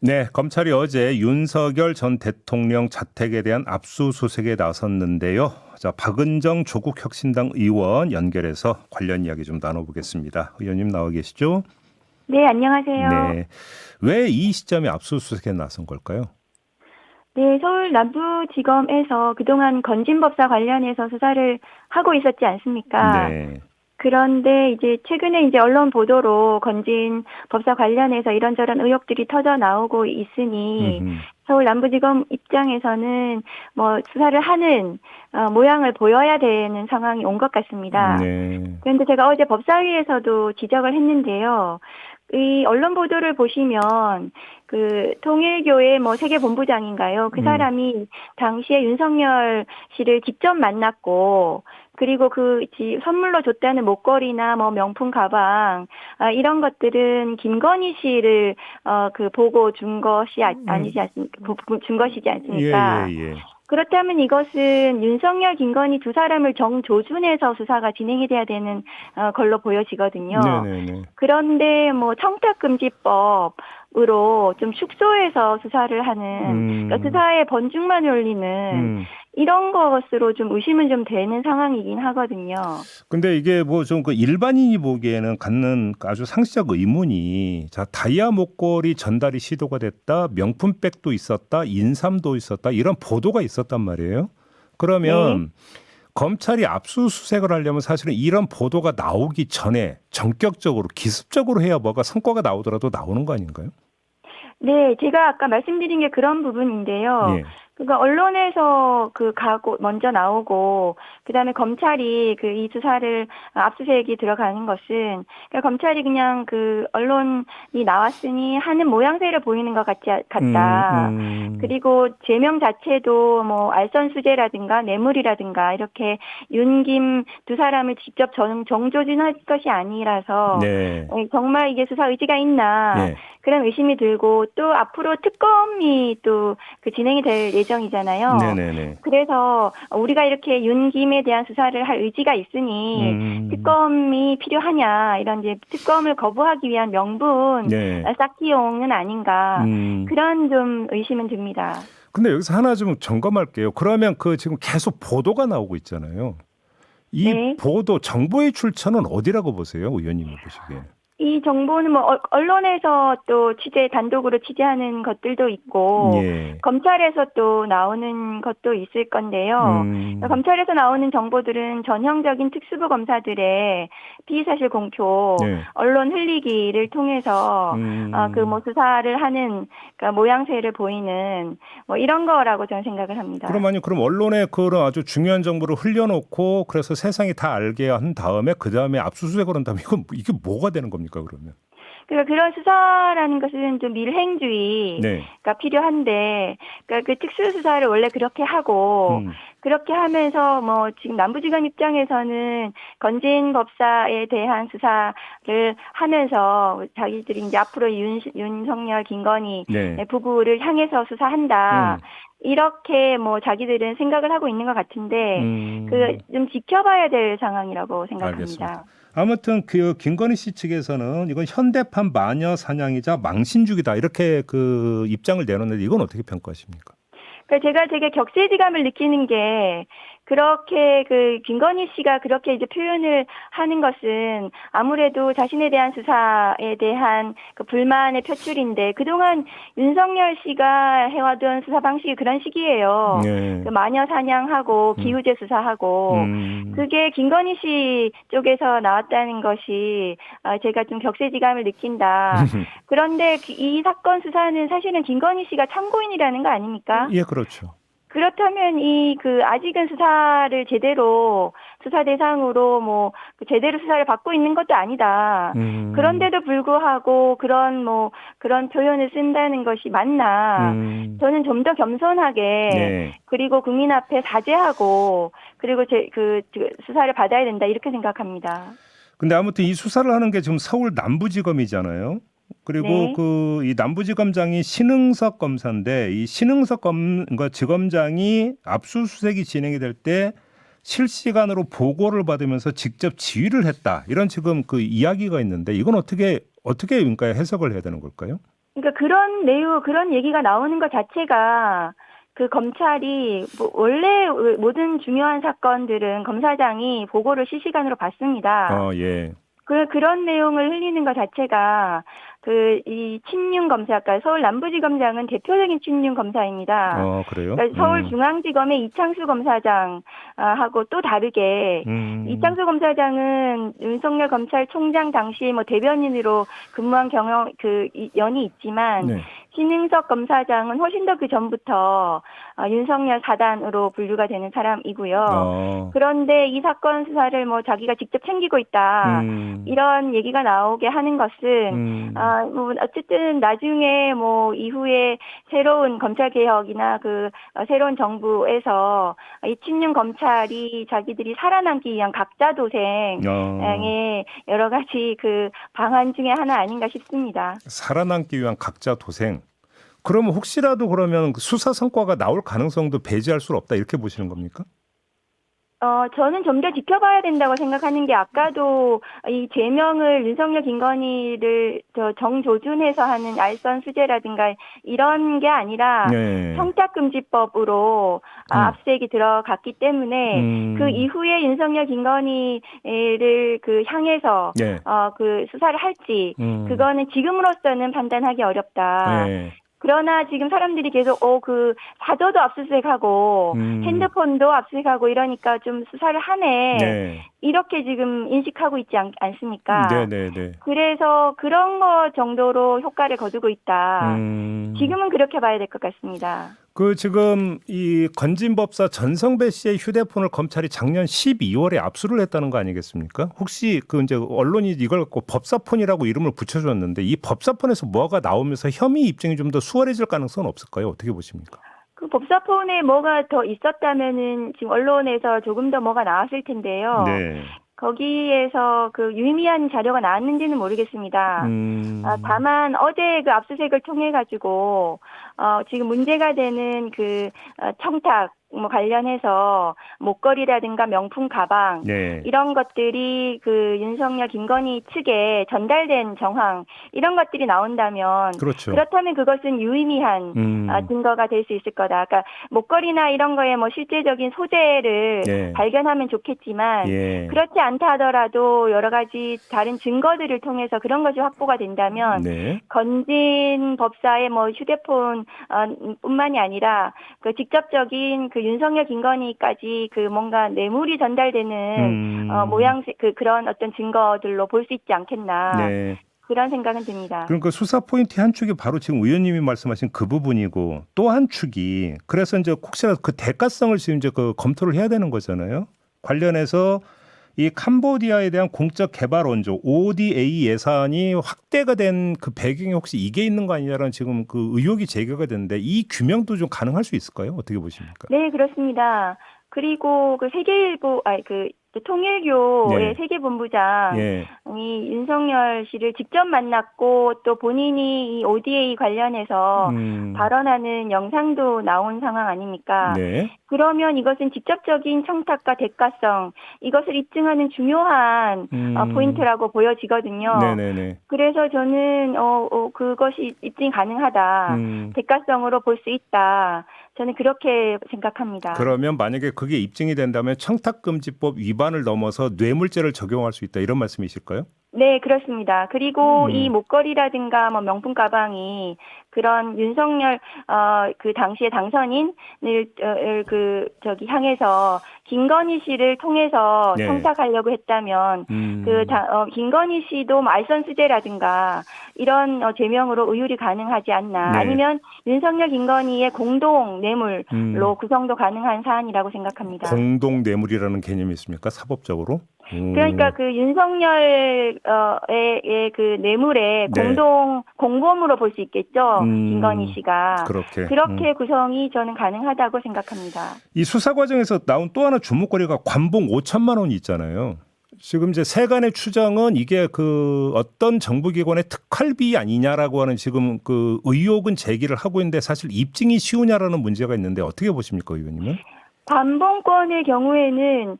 네, 검찰이 어제 윤석열 전 대통령 자택에 대한 압수수색에 나섰는데요. 자, 박은정 조국혁신당 의원 연결해서 관련 이야기 좀 나눠보겠습니다. 의원님 나와 계시죠? 네, 안녕하세요. 네, 왜 이 시점에 압수수색에 나선 걸까요? 네, 서울 남부지검에서 그동안 건진법사 관련해서 수사를 하고 있었지 않습니까? 네, 그런데 이제 최근에 이제 언론 보도로 건진 법사 관련해서 이런저런 의혹들이 터져 나오고 있으니 음흠, 서울 남부지검 입장에서는 뭐 수사를 하는 모양을 보여야 되는 상황이 온 것 같습니다. 네, 그런데 제가 어제 법사위에서도 지적을 했는데요. 이 언론 보도를 보시면 그 통일교회 뭐 세계본부장인가요? 그 음, 사람이 당시에 윤석열 씨를 직접 만났고 그리고 선물로 줬다는 목걸이나 뭐 명품 가방 이런 것들은 김건희 씨를 보고 준 것이 아니지 않습니까? 준 것이지 예, 않습니까? 예, 예, 그렇다면 이것은 윤석열, 김건희 두 사람을 정조준해서 수사가 진행이 돼야 되는 걸로 보여지거든요. 네, 네, 네, 그런데 뭐 청탁금지법으로 좀 축소해서 수사를 하는 그러니까 음, 수사의 번중만 올리는 음. 이런 것으로 좀 의심은 좀 되는 상황이긴 하거든요. 근데 이게 뭐 좀 그 일반인이 보기에는 갖는 아주 상식적 의문이 자 다이아 목걸이 전달이 시도가 됐다 명품백도 있었다 인삼도 있었다 이런 보도가 있었단 말이에요. 네. 그러면 검찰이 압수수색을 하려면 사실은 이런 보도가 나오기 전에 전격적으로 기습적으로 해야 뭐가 성과가 나오더라도 나오는 거 아닌가요? 네, 제가 아까 말씀드린 게 그런 부분인데요. 예. 그러니까 언론에서 먼저 나오고, 그 다음에 검찰이 이 수사를, 압수수색이 들어가는 것은, 그러니까 검찰이 그냥 언론이 나왔으니 하는 모양새를 보이는 것 음, 같다. 음, 그리고 제명 자체도 뭐 알선수재라든가 뇌물이라든가 이렇게 윤김 두 사람을 직접 정조준할 것이 아니라서, 네. 정말 이게 수사 의지가 있나, 예. 그런 의심이 들고 또 앞으로 특검이 또 진행이 될 예정이잖아요. 네네네. 그래서 우리가 이렇게 윤김에 대한 수사를 할 의지가 있으니 음, 특검이 필요하냐 이런 이제 특검을 거부하기 위한 명분 네. 쌓기용은 아닌가 음. 그런 좀 의심은 듭니다. 근데 여기서 하나 좀 점검할게요. 그러면 그 지금 계속 보도가 나오고 있잖아요. 이 네. 보도 정보의 출처는 어디라고 보세요, 의원님이 보시기에? 이 정보는 뭐 언론에서 또 단독으로 취재하는 것들도 있고 예. 검찰에서 또 나오는 것도 있을 건데요. 음, 검찰에서 나오는 정보들은 전형적인 특수부 검사들의 피의사실 공표, 네. 언론 흘리기를 통해서 음. 뭐 수사를 하는 그러니까 모양새를 보이는 뭐 이런 거라고 저는 생각을 합니다. 그럼 언론에 그런 아주 중요한 정보를 흘려놓고 그래서 세상이 다 알게 한 다음에 그 다음에 압수수색을 한 다음에 이게 뭐가 되는 겁니까, 그러면? 그러니까 그런 수사라는 것은 좀 밀행주의가 네. 필요한데, 그러니까 그 특수수사를 원래 그렇게 하고, 음. 그렇게 하면서 뭐 지금 남부지검 입장에서는 건진 법사에 대한 수사를 하면서 자기들이 이제 앞으로 윤석열, 김건희 네. 부부를 향해서 수사한다. 음. 이렇게 뭐 자기들은 생각을 하고 있는 것 같은데, 음. 좀 지켜봐야 될 상황이라고 알겠습니다. 생각합니다. 아무튼 그 김건희 씨 측에서는 이건 현대판 마녀 사냥이자 망신주기다 이렇게 그 입장을 내놓는데 이건 어떻게 평가하십니까? 그러니까 제가 되게 격세지감을 느끼는 게 그렇게 김건희 씨가 그렇게 이제 표현을 하는 것은 아무래도 자신에 대한 수사에 대한 불만의 표출인데 그동안 윤석열 씨가 해와던 수사 방식이 그런 식이에요. 네. 마녀 사냥하고 음. 기우제 수사하고 음. 그게 김건희 씨 쪽에서 나왔다는 것이 제가 좀 격세지감을 느낀다. 그런데 이 사건 수사는 사실은 김건희 씨가 참고인이라는 거 아닙니까? 예, 그렇죠. 그렇다면 아직은 수사 대상으로 제대로 수사를 받고 있는 것도 아니다. 음. 그런데도 불구하고 그런 표현을 쓴다는 것이 맞나. 음. 저는 좀 더 겸손하게, 네. 그리고 국민 앞에 사죄하고, 그리고 수사를 받아야 된다. 이렇게 생각합니다. 근데 아무튼 이 수사를 하는 게 지금 서울 남부지검이잖아요. 그리고 네. 그 이 남부지검장이 신흥석 검사인데 이 신흥석 그러니까 지검장이 압수수색이 진행이 될 때 실시간으로 보고를 받으면서 직접 지휘를 했다. 이런 지금 그 이야기가 있는데 이건 어떻게 그러니까 해석을 해야 되는 걸까요? 그러니까 그런 얘기가 나오는 것 자체가 그 검찰이 원래 모든 중요한 사건들은 검사장이 보고를 실시간으로 받습니다. 예. 그런 내용을 흘리는 것 자체가 이 친윤 검사, 그러니까 서울 남부지검장은 대표적인 친윤 검사입니다. 그래요? 그러니까 서울중앙지검의 이창수 검사장하고 또 다르게 이창수 검사장은 윤석열 검찰총장 당시 뭐 대변인으로 근무한 연이 있지만 네. 신흥석 검사장은 훨씬 더 그 전부터 윤석열 사단으로 분류가 되는 사람이고요. 그런데 이 사건 수사를 뭐 자기가 직접 챙기고 있다 이런 얘기가 나오게 하는 것은 뭐 어쨌든 나중에 뭐 이후에 새로운 검찰 개혁이나 새로운 정부에서 이 친윤 검찰이 자기들이 살아남기 위한 각자 도생의 여러 가지 방안 중에 하나 아닌가 싶습니다. 살아남기 위한 각자 도생. 그러면 혹시라도 그러면 수사 성과가 나올 가능성도 배제할 수 없다 이렇게 보시는 겁니까? 저는 좀 더 지켜봐야 된다고 생각하는 게 아까도 이 제명을 윤석열 김건희를 정조준해서 하는 알선 수재라든가 이런 게 아니라 청탁금지법으로 압수수색이 들어갔기 때문에 그 이후에 윤석열 김건희를 향해서 수사를 할지 그거는 지금으로서는 판단하기 어렵다. 그러나 지금 사람들이 계속 사저도 압수수색하고 핸드폰도 압수수색하고 이러니까 좀 수사를 하네. 이렇게 지금 인식하고 있지 않습니까? 그래서 그런 거 정도로 효과를 거두고 있다. 지금은 그렇게 봐야 될 것 같습니다. 지금 이 건진법사 전성배 씨의 휴대폰을 검찰이 작년 12월에 압수를 했다는 거 아니겠습니까? 혹시 이제 언론이 이걸 갖고 법사폰이라고 이름을 붙여줬는데 이 법사폰에서 뭐가 나오면서 혐의 입증이 좀 더 수월해질 가능성은 없을까요? 어떻게 보십니까? 그 법사폰에 뭐가 더 있었다면은 지금 언론에서 조금 더 뭐가 나왔을 텐데요. 거기에서 유의미한 자료가 나왔는지는 모르겠습니다. 다만 어제 압수수색을 통해 가지고 지금 문제가 되는 청탁 관련해서 목걸이라든가 명품 가방 이런 것들이 윤석열 김건희 측에 전달된 정황 이런 것들이 나온다면 그렇다면 그것은 유의미한 증거가 될 수 있을 거다. 그러니까 목걸이나 이런 거에 뭐 실제적인 소재를 발견하면 좋겠지만 그렇지 않다 하더라도 여러 가지 다른 증거들을 통해서 그런 것이 확보가 된다면 건진 법사의 뭐 휴대폰 뿐만이 아니라 직접적인 윤석열 김건희까지 뭔가 뇌물이 전달되는 모양새 그런 어떤 증거들로 볼 수 있지 않겠나 그런 생각은 듭니다. 그러니까 수사 포인트 한 축이 바로 지금 의원님이 말씀하신 그 부분이고 또 한 축이 그래서 이제 혹시라도 대가성을 지금 이제 검토를 해야 되는 거잖아요. 관련해서 이 캄보디아에 대한 공적 개발 원조 ODA 예산이 확대가 된 배경이 혹시 이게 있는 거 아니냐라는 지금 의혹이 제기가 됐는데 이 규명도 좀 가능할 수 있을까요? 어떻게 보십니까? 네, 그렇습니다. 그리고 세계일보 통일교의 세계본부장이 윤석열 씨를 직접 만났고 또 본인이 이 ODA 관련해서 발언하는 영상도 나온 상황 아닙니까? 그러면 이것은 직접적인 청탁과 대가성 이것을 입증하는 중요한 포인트라고 보여지거든요. 그래서 저는 그것이 입증이 가능하다. 대가성으로 볼 수 있다. 저는 그렇게 생각합니다. 그러면 만약에 그게 입증이 된다면 청탁금지법 위반을 넘어서 뇌물죄를 적용할 수 있다 이런 말씀이실까요? 네, 그렇습니다. 그리고 이 목걸이라든가 뭐 명품 가방이 그런 윤석열 당시의 당선인을 향해서 김건희 씨를 통해서 청탁하려고 했다면 김건희 씨도 알선 수재라든가 이런 제명으로 의율이 가능하지 않나 아니면 윤석열 김건희의 공동 뇌물로 구성도 가능한 사안이라고 생각합니다. 공동 뇌물이라는 개념이 있습니까? 사법적으로? 그러니까 윤석열의 뇌물의 공동 공범으로 볼 수 있겠죠. 김건희 씨가 그렇게 구성이 저는 가능하다고 생각합니다. 이 수사 과정에서 나온 또 하나 주목거리가 관봉 5천만 원이 있잖아요. 지금 이제 세간의 추정은 이게 어떤 정부기관의 특활비 아니냐라고 하는 지금 의혹은 제기를 하고 있는데 사실 입증이 쉬우냐라는 문제가 있는데 어떻게 보십니까, 의원님은? 관봉권의 경우에는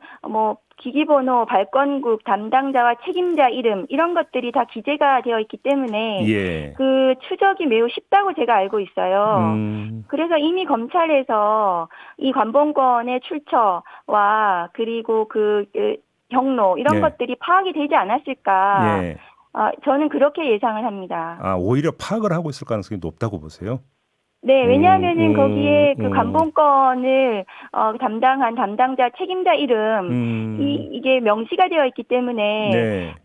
기기번호, 발권국, 담당자와 책임자 이름 이런 것들이 다 기재가 되어 있기 때문에 예. 그 추적이 매우 쉽다고 제가 알고 있어요. 그래서 이미 검찰에서 이 관본권의 출처와 그리고 그 경로 이런 예. 것들이 파악이 되지 않았을까. 예. 저는 그렇게 예상을 합니다. 아, 오히려 파악을 하고 있을 가능성이 높다고 보세요? 네, 왜냐하면은 거기에 그 음. 관본권을 담당한 담당자 책임자 이름 이게 명시가 되어 있기 때문에 네.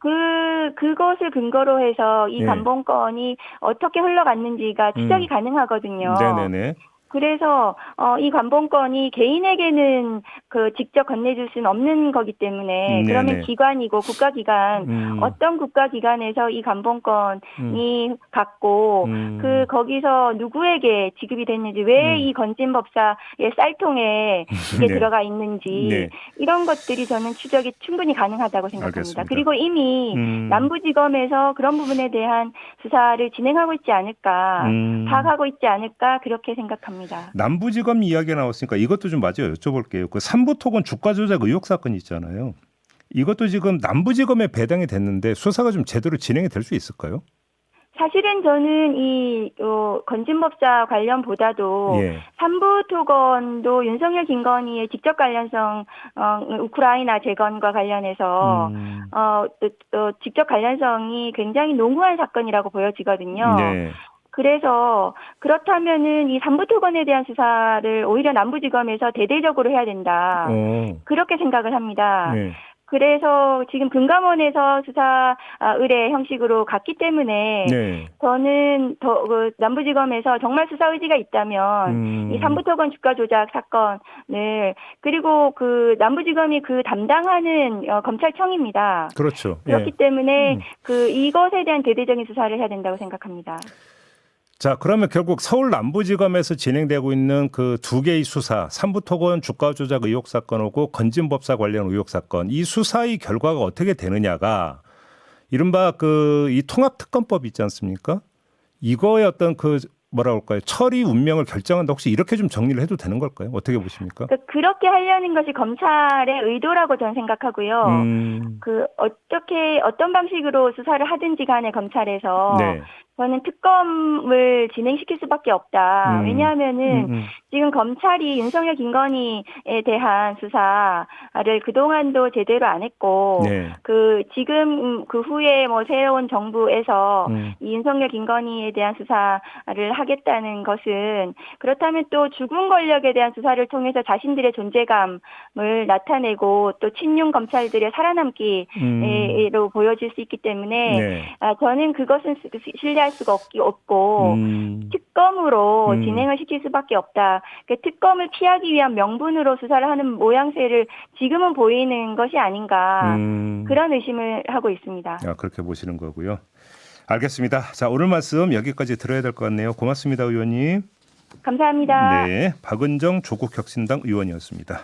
그것을 근거로 해서 이 예. 관본권이 어떻게 흘러갔는지가 추적이 가능하거든요. 네네네. 그래서 이 관본권이 개인에게는 그 직접 건네줄 수는 없는 거기 때문에 그러면 네네. 기관이고 국가기관 어떤 국가기관에서 이 관본권이 갖고 그 거기서 누구에게 지급이 됐는지 왜 이 건진법사의 쌀통에 이게 네. 들어가 있는지 네. 이런 것들이 저는 추적이 충분히 가능하다고 생각합니다. 알겠습니다. 그리고 이미 남부지검에서 그런 부분에 대한 수사를 진행하고 있지 않을까 파악하고 있지 않을까 그렇게 생각합니다. 남부지검 이야기가 나왔으니까 이것도 좀 마저 여쭤볼게요. 그 삼부토건 주가 조작 의혹 사건 있잖아요. 이것도 지금 남부지검에 배당이 됐는데 수사가 좀 제대로 진행이 될 수 있을까요? 사실은 저는 이 건진법사 관련보다도 예. 삼부토건도 윤석열 김건희의 직접 관련성 우크라이나 재건과 관련해서 또 직접 관련성이 굉장히 농후한 사건이라고 보여지거든요. 네. 그래서 그렇다면은 이 삼부토건에 대한 수사를 오히려 남부지검에서 대대적으로 해야 된다. 그렇게 생각을 합니다. 네. 그래서 지금 금감원에서 수사 의뢰 형식으로 갔기 때문에 네. 저는 남부지검에서 정말 수사 의지가 있다면 이 삼부토건 주가 조작 사건을 그리고 그 남부지검이 그 담당하는 검찰청입니다. 그렇죠. 그렇기 예. 때문에 그 이것에 대한 대대적인 수사를 해야 된다고 생각합니다. 자, 그러면 결국 서울 남부지검에서 진행되고 있는 그 두 개의 수사, 삼부토건 주가 조작 의혹 사건하고 건진법사 관련 의혹 사건, 이 수사의 결과가 어떻게 되느냐가 이른바 그 이 통합특검법 있지 않습니까? 이거의 어떤 그 뭐라 그럴까요? 처리 운명을 결정한다. 혹시 이렇게 좀 정리를 해도 되는 걸까요? 어떻게 보십니까? 그렇게 하려는 것이 검찰의 의도라고 저는 생각하고요. 어떤 방식으로 수사를 하든지 간에 검찰에서 네. 저는 특검을 진행시킬 수밖에 없다. 왜냐하면은 지금 검찰이 윤석열 김건희에 대한 수사를 그동안도 제대로 안 했고 네. 지금 그 후에 뭐 새로운 정부에서 이 윤석열 김건희에 대한 수사를 하겠다는 것은 그렇다면 또 죽은 권력에 대한 수사를 통해서 자신들의 존재감을 나타내고 또 친윤 검찰들의 살아남기로 보여질 수 있기 때문에 네. 저는 그것은 신뢰할 수가 없고 특검으로 진행을 시킬 수밖에 없다. 특검을 피하기 위한 명분으로 수사를 하는 모양새를 지금은 보이는 것이 아닌가 그런 의심을 하고 있습니다. 그렇게 보시는 거고요. 알겠습니다. 자, 오늘 말씀 여기까지 들어야 될 것 같네요. 고맙습니다, 의원님. 감사합니다. 네, 박은정 조국혁신당 의원이었습니다.